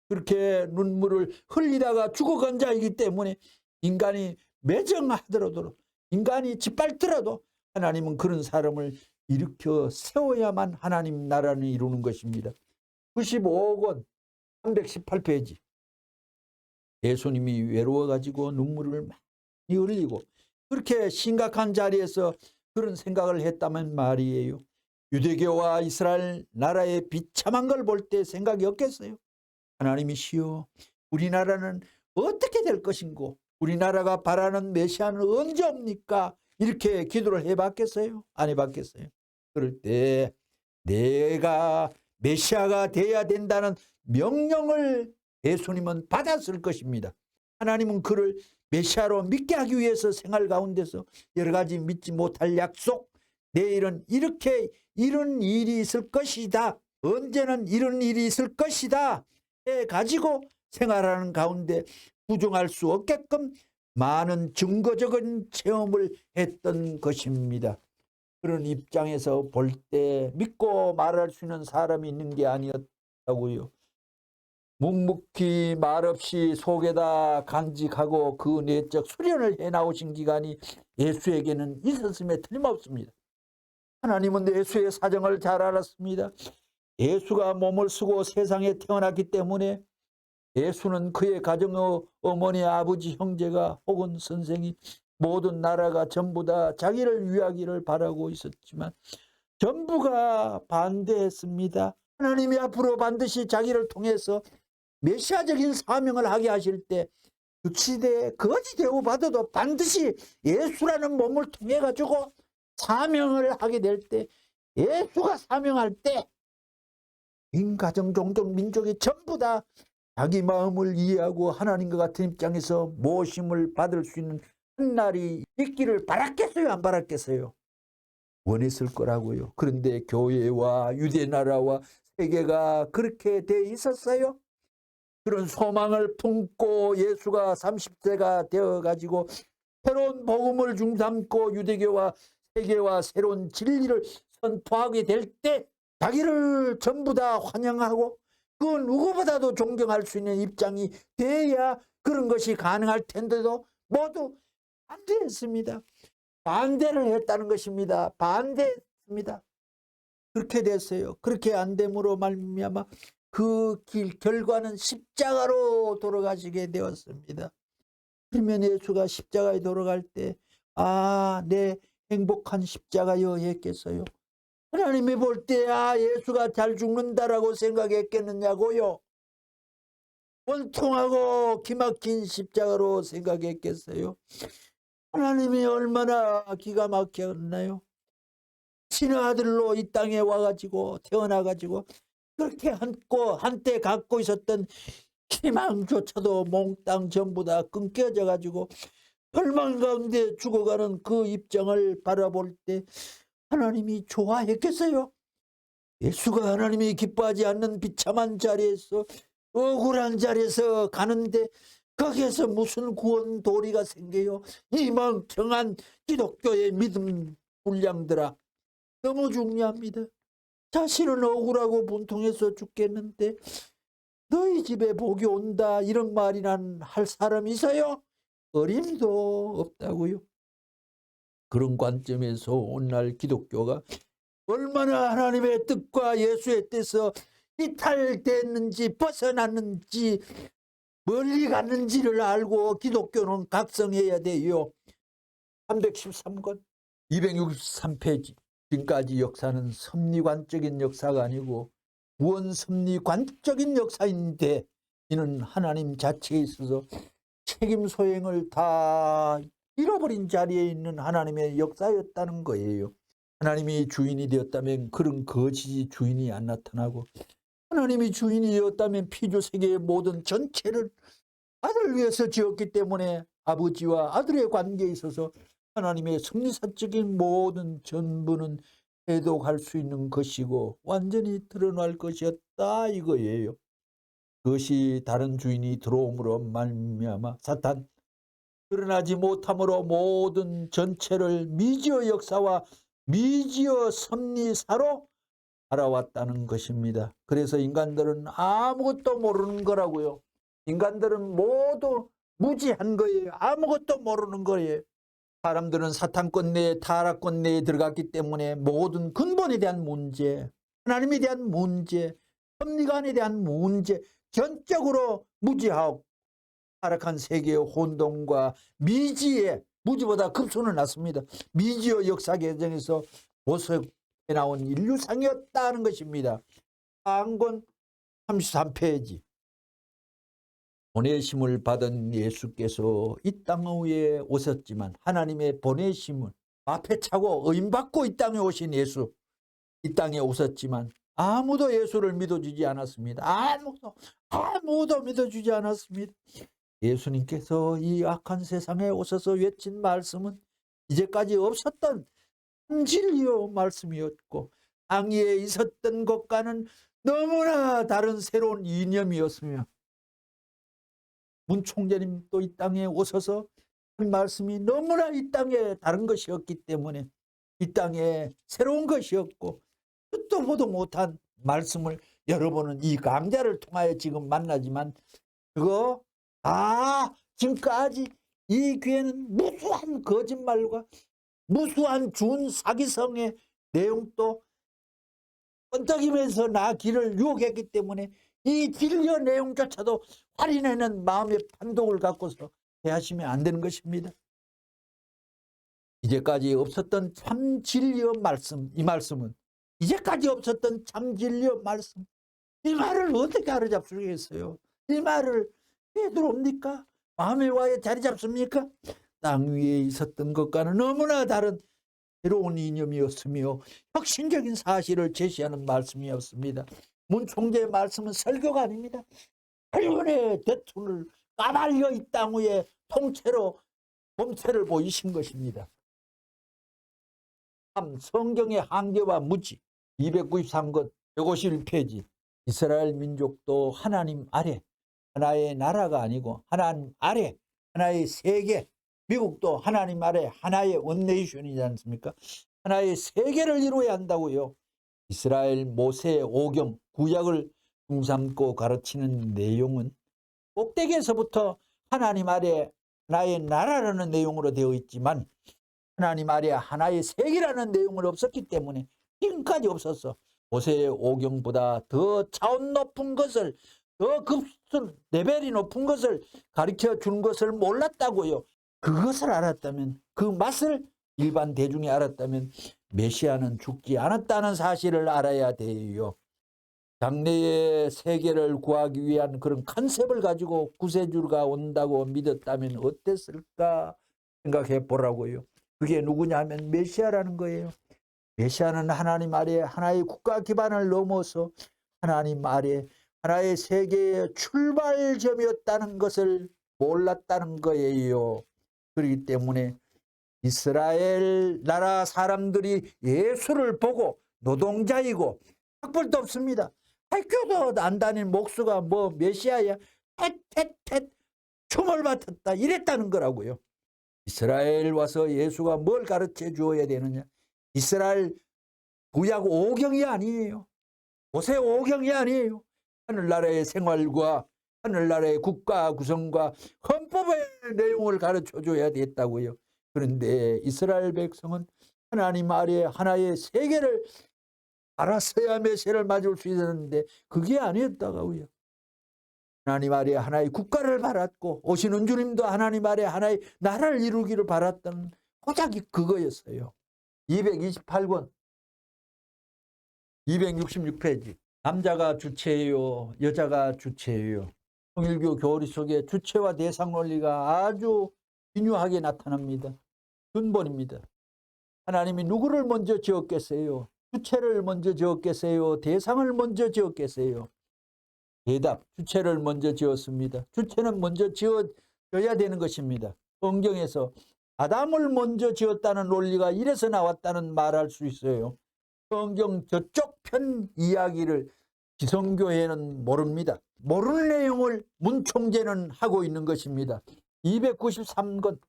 그렇게 눈물을 흘리다가 죽어간 자이기 때문에 인간이 매정하더라도, 인간이 짓밟더라도 하나님은 그런 사람을 일으켜 세워야만 하나님 나라를 이루는 것입니다. 95억 원 318페이지. 예수님이 외로워가지고 눈물을 많이 흘리고 그렇게 심각한 자리에서 그런 생각을 했다면 말이에요. 유대교와 이스라엘 나라의 비참한 걸 볼 때 생각이 없겠어요? 하나님이시여, 우리나라는 어떻게 될 것인고 우리나라가 바라는 메시아는 언제 옵니까? 이렇게 기도를 해봤겠어요? 안 해봤겠어요? 그럴 때 내가 메시아가 돼야 된다는 명령을 예수님은 받았을 것입니다. 하나님은 그를 메시아로 믿게 하기 위해서 생활 가운데서 여러 가지 믿지 못할 약속, 내일은 이렇게 이런 일이 있을 것이다, 언제는 이런 일이 있을 것이다 해가지고 생활하는 가운데 부정할 수 없게끔 많은 증거적인 체험을 했던 것입니다. 그런 입장에서 볼 때 믿고 말할 수 있는 사람이 있는 게 아니었다고요. 묵묵히 말없이 속에다 간직하고 그 내적 수련을 해나오신 기간이 예수에게는 있었음에 틀림없습니다. 하나님은 예수의 사정을 잘 알았습니다. 예수가 몸을 쓰고 세상에 태어났기 때문에 예수는 그의 가정의 어머니, 아버지, 형제가 혹은 선생이 모든 나라가 전부 다 자기를 위하기를 바라고 있었지만 전부가 반대했습니다. 하나님이 앞으로 반드시 자기를 통해서 메시아적인 사명을 하게 하실 때 유치대 거지 대우받아도 반드시 예수라는 몸을 통해 가지고 사명을 하게 될 때, 예수가 사명할 때 인가정, 종족, 민족이 전부 다 자기 마음을 이해하고 하나님과 같은 입장에서 모심을 받을 수 있는 한 날이 있기를 바랐겠어요? 안 바랐겠어요? 원했을 거라고요. 그런데 교회와 유대나라와 세계가 그렇게 돼 있었어요? 그런 소망을 품고 예수가 30세가 되어가지고 새로운 복음을 중삼고 유대교와 세계와 새로운 진리를 선포하게 될 때 자기를 전부 다 환영하고 그 누구보다도 존경할 수 있는 입장이 돼야 그런 것이 가능할 텐데도 모두 반대했습니다. 반대를 했다는 것입니다. 반대했습니다. 그렇게 됐어요. 그렇게 안 됨으로 말미암아 그 길 결과는 십자가로 돌아가시게 되었습니다. 그러면 예수가 십자가에 돌아갈 때 내 행복한 십자가여 했겠어요? 하나님이 볼 때 예수가 잘 죽는다라고 생각했겠느냐고요? 원통하고 기막힌 십자가로 생각했겠어요? 하나님이 얼마나 기가 막혔나요? 신의 아들로 이 땅에 와가지고 태어나가지고 그렇게 한때 갖고 있었던 희망조차도 몽땅 전부 다 끊겨져 가지고 절망 가운데 죽어가는 그 입장을 바라볼 때 하나님이 좋아했겠어요? 예수가 하나님이 기뻐하지 않는 비참한 자리에서, 억울한 자리에서 가는데 거기에서 무슨 구원 도리가 생겨요? 이 멍청한 기독교의 믿음 불량들아, 너무 중요합니다. 자신은 억울하고 분통해서 죽겠는데 너희 집에 복이 온다 이런 말이나 할 사람이 있어요? 어림도 없다고요. 그런 관점에서 오늘날 기독교가 얼마나 하나님의 뜻과 예수의 뜻에서 이탈됐는지 벗어났는지 멀리 갔는지를 알고 기독교는 각성해야 돼요. 313권 263페이지. 지금까지 역사는 섭리관적인 역사가 아니고 무언섭리관적인 역사인데 이는 하나님 자체에 있어서 책임 소행을 다 잃어버린 자리에 있는 하나님의 역사였다는 거예요. 하나님이 주인이 되었다면 그런 거지 주인이 안 나타나고, 하나님이 주인이 되었다면 피조세계의 모든 전체를 아들을 위해서 지었기 때문에 아버지와 아들의 관계에 있어서 하나님의 섭리사적인 모든 전부는 해독할 수 있는 것이고 완전히 드러날 것이었다 이거예요. 그것이 다른 주인이 들어옴으로 말미암아 사탄, 드러나지 못함으로 모든 전체를 미지의 역사와 미지어 섭리사로 알아왔다는 것입니다. 그래서 인간들은 아무것도 모르는 거라고요. 인간들은 모두 무지한 거예요. 아무것도 모르는 거예요. 사람들은 사탄권 내에, 타락권 내에 들어갔기 때문에 모든 근본에 대한 문제, 하나님에 대한 문제, 섭리관에 대한 문제, 전적으로 무지하고 타락한 세계의 혼돈과 미지의, 무지보다 급선을 났습니다. 미지의 역사 계정에서 모습에 나온 인류상이었다는 것입니다. 상권 33페이지. 보내심을 받은 예수께서 이 땅 위에 오셨지만 하나님의 보내심은 앞에 차고 의인받고 이 땅에 오신 예수, 이 땅에 오셨지만 아무도 예수를 믿어주지 않았습니다. 아무도 믿어주지 않았습니다. 예수님께서 이 악한 세상에 오셔서 외친 말씀은 이제까지 없었던 진리의 말씀이었고 땅 위에 있었던 것과는 너무나 다른 새로운 이념이었으며 문 총재님 또 이 땅에 오셔서 한 말씀이 너무나 이 땅에 다른 것이었기 때문에 이 땅에 새로운 것이었고 듣도 보도 못한 말씀을 여러분은 이 강좌를 통하여 지금 만나지만 그거 지금까지 이 교회는 무수한 거짓말과 무수한 준 사기성의 내용도 번쩍이면서 나 길을 유혹했기 때문에 이 진리의 내용조차도 할인하는 마음의 판독을 갖고서 대하시면 안 되는 것입니다. 이제까지 없었던 참 진리의 말씀, 이 말씀은 이제까지 없었던 참 진리의 말씀, 이 말을 어떻게 알아잡수겠어요? 이 말을 왜 들어옵니까? 마음에 와야 자리 잡습니까? 땅 위에 있었던 것과는 너무나 다른 새로운 이념이었으며 혁신적인 사실을 제시하는 말씀이었습니다. 문 총재의 말씀은 설교가 아닙니다. 자연의 대통을 까발려 이 땅 위에 통째로 몸체를 보이신 것입니다. 3. 성경의 한계와 무지. 293권 151페이지. 이스라엘 민족도 하나님 아래 하나의 나라가 아니고 하나님 아래 하나의 세계, 미국도 하나님 아래 하나의 원네이션이지 않습니까? 하나의 세계를 이루어야 한다고요. 이스라엘 모세 오경 구약을 중삼고 가르치는 내용은 꼭대기에서부터 하나님 아래 하나의 나라라는 내용으로 되어 있지만 하나님 아래 하나의 세계라는 내용은 없었기 때문에 지금까지 없었어. 모세의 오경보다 더 차원 높은 것을, 더 급선 레벨이 높은 것을 가르쳐 준 것을 몰랐다고요. 그것을 알았다면, 그 맛을 일반 대중이 알았다면 메시아는 죽지 않았다는 사실을 알아야 돼요. 장래의 세계를 구하기 위한 그런 컨셉을 가지고 구세주가 온다고 믿었다면 어땠을까 생각해 보라고요. 그게 누구냐 하면 메시아라는 거예요. 메시아는 하나님 아래 하나의 국가 기반을 넘어서 하나님 아래 하나의 세계의 출발점이었다는 것을 몰랐다는 거예요. 그렇기 때문에 이스라엘 나라 사람들이 예수를 보고 노동자이고 학벌도 없습니다. 학교도 안 다닌 목수가 뭐 메시아야 텟텟텟 춤을 맡았다 이랬다는 거라고요. 이스라엘 와서 예수가 뭘 가르쳐 주어야 되느냐. 이스라엘 구약 5경이 아니에요. 모세 5경이 아니에요. 하늘나라의 생활과 하늘나라의 국가 구성과 헌법의 내용을 가르쳐 줘야 됐다고요. 그런데 이스라엘 백성은 하나님 아래 하나의 세계를 알았어야 메시아를 맞을 수 있었는데 그게 아니었다고요. 하나님 아래 하나의 국가를 바랐고 오시는 주님도 하나님 아래 하나의 나라를 이루기를 바랐던 고작이 그거였어요. 228권 266페이지. 남자가 주체예요, 여자가 주체예요. 통일교 교리 속에 주체와 대상 논리가 아주 기묘하게 나타납니다. 근본입니다. 하나님이 누구를 먼저 지었겠어요? 주체를 먼저 지었겠어요? 대상을 먼저 지었겠어요? 대답, 주체를 먼저 지었습니다. 주체는 먼저 지어져야 되는 것입니다. 성경에서 아담을 먼저 지었다는 논리가 이래서 나왔다는 말할 수 있어요. 성경 저쪽 편 이야기를 기성교회는 모릅니다. 모르는 내용을 문 총재는 하고 있는 것입니다. 293권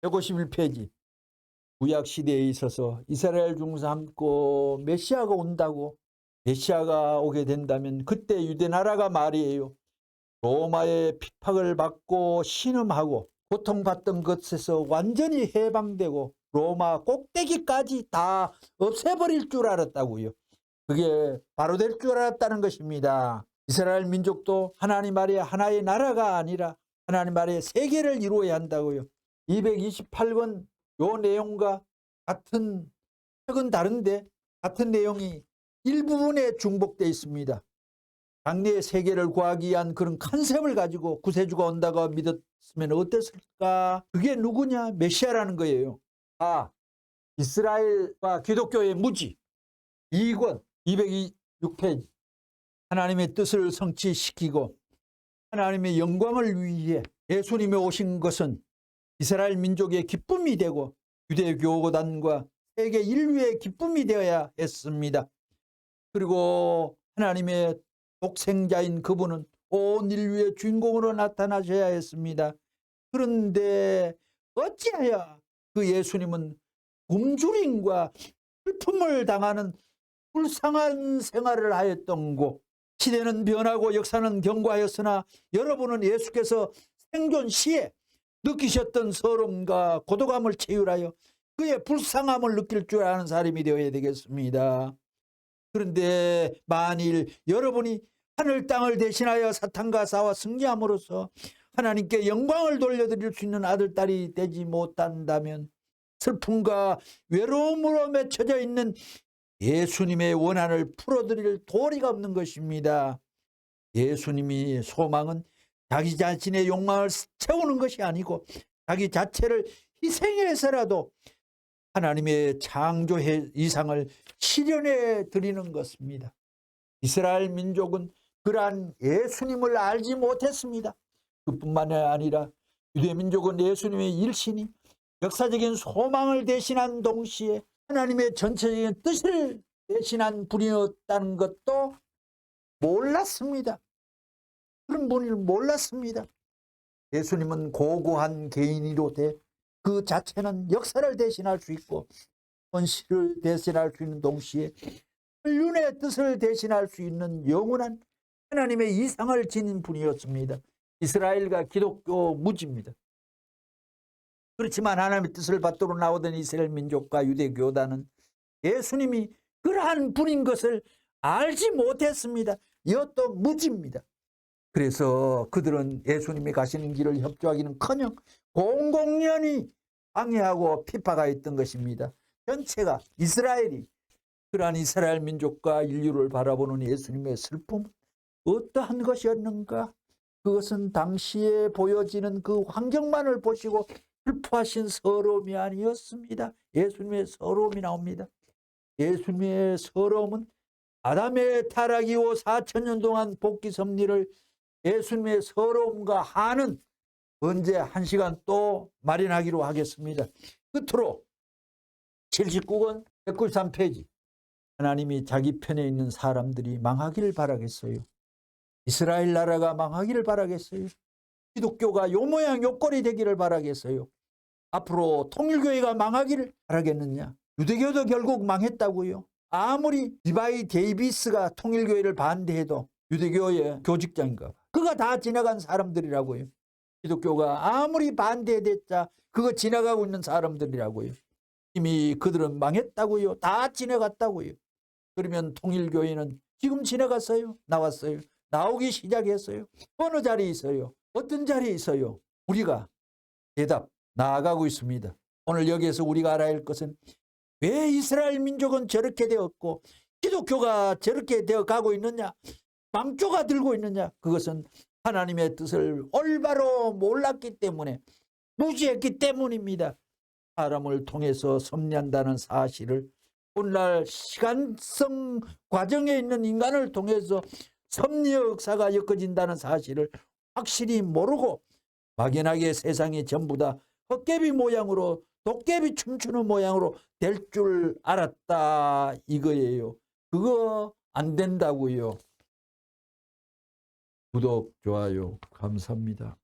151페이지. 구약 시대에 있어서 이스라엘 중에서 함고 메시아가 온다고, 메시아가 오게 된다면 그때 유대 나라가 말이에요, 로마의 핍박을 받고 신음하고 고통받던 것에서 완전히 해방되고 로마 꼭대기까지 다 없애버릴 줄 알았다고요. 그게 바로 될 줄 알았다는 것입니다. 이스라엘 민족도 하나님 아래 하나의 나라가 아니라 하나님 아래 세계를 이루어야 한다고요. 228권 요 내용과 같은 책은 다른데 같은 내용이 일부분에 중복되어 있습니다. 장래의 세계를 구하기 위한 그런 컨셉을 가지고 구세주가 온다고 믿었으면 어땠을까? 그게 누구냐? 메시아라는 거예요. 이스라엘과 기독교의 무지 2권 226페이지. 하나님의 뜻을 성취시키고 하나님의 영광을 위해 예수님이 오신 것은 이스라엘 민족의 기쁨이 되고 유대교단과 세계 인류의 기쁨이 되어야 했습니다. 그리고 하나님의 독생자인 그분은 온 인류의 주인공으로 나타나셔야 했습니다. 그런데 어찌하여 그 예수님은 굶주림과 슬픔을 당하는 불쌍한 생활을 하였던고? 시대는 변하고 역사는 경과하였으나 여러분은 예수께서 생존 시에 느끼셨던 서러움과 고독함을 채울하여 그의 불쌍함을 느낄 줄 아는 사람이 되어야 되겠습니다. 그런데 만일 여러분이 하늘 땅을 대신하여 사탄과 싸워 승리함으로써 하나님께 영광을 돌려드릴 수 있는 아들, 딸이 되지 못한다면 슬픔과 외로움으로 맺혀져 있는 예수님의 원한을 풀어드릴 도리가 없는 것입니다. 예수님이 소망은 자기 자신의 욕망을 채우는 것이 아니고 자기 자체를 희생해서라도 하나님의 창조 이상을 실현해 드리는 것입니다. 이스라엘 민족은 그러한 예수님을 알지 못했습니다. 그뿐만 아니라 유대 민족은 예수님의 일신이 역사적인 소망을 대신한 동시에 하나님의 전체적인 뜻을 대신한 분이었다는 것도 몰랐습니다. 그런 분을 몰랐습니다. 예수님은 고고한 개인이로되 그 자체는 역사를 대신할 수 있고 현실을 대신할 수 있는 동시에 인류의 뜻을 대신할 수 있는 영원한 하나님의 이상을 지닌 분이었습니다. 이스라엘과 기독교 무지입니다. 그렇지만 하나님의 뜻을 받들어 나오던 이스라엘 민족과 유대교단은 예수님이 그러한 분인 것을 알지 못했습니다. 이것도 무지입니다. 그래서 그들은 예수님이 가시는 길을 협조하기는커녕 공공연히 방해하고 핍박하였던 것입니다. 전체가 이스라엘이, 그러한 이스라엘 민족과 인류를 바라보는 예수님의 슬픔은 어떠한 것이었는가? 그것은 당시에 보여지는 그 환경만을 보시고 슬퍼하신 서러움이 아니었습니다. 예수님의 서러움이 나옵니다. 예수님의 서러움은 아담의 타락 이후 4000년 동안 복귀 섭리를 예수님의 서러움과 한은 언제 한 시간 또 마련하기로 하겠습니다. 끝으로 79권 193페이지. 하나님이 자기 편에 있는 사람들이 망하기를 바라겠어요? 이스라엘 나라가 망하기를 바라겠어요? 기독교가 요 모양 요 꼴이 되기를 바라겠어요? 앞으로 통일교회가 망하기를 바라겠느냐? 유대교도 결국 망했다고요. 아무리 리바이 데이비스가 통일교회를 반대해도 유대교의 교직자인가, 그가 다 지나간 사람들이라고요. 기독교가 아무리 반대됐자 그거 지나가고 있는 사람들이라고요. 이미 그들은 망했다고요. 다 지나갔다고요. 그러면 통일교회는 지금 지나갔어요? 나왔어요? 나오기 시작했어요? 어느 자리에 있어요? 어떤 자리에 있어요? 우리가 대답 나아가고 있습니다. 오늘 여기에서 우리가 알아야 할 것은 왜 이스라엘 민족은 저렇게 되었고 기독교가 저렇게 되어 가고 있느냐, 망조가 들고 있느냐? 그것은 하나님의 뜻을 올바로 몰랐기 때문에, 무지했기 때문입니다. 사람을 통해서 섭리한다는 사실을, 오늘날 시간성 과정에 있는 인간을 통해서 섭리의 역사가 엮어진다는 사실을 확실히 모르고 막연하게 세상이 전부 다 헛개비 모양으로, 도깨비 춤추는 모양으로 될 줄 알았다 이거예요. 그거 안 된다고요. 구독, 좋아요 감사합니다.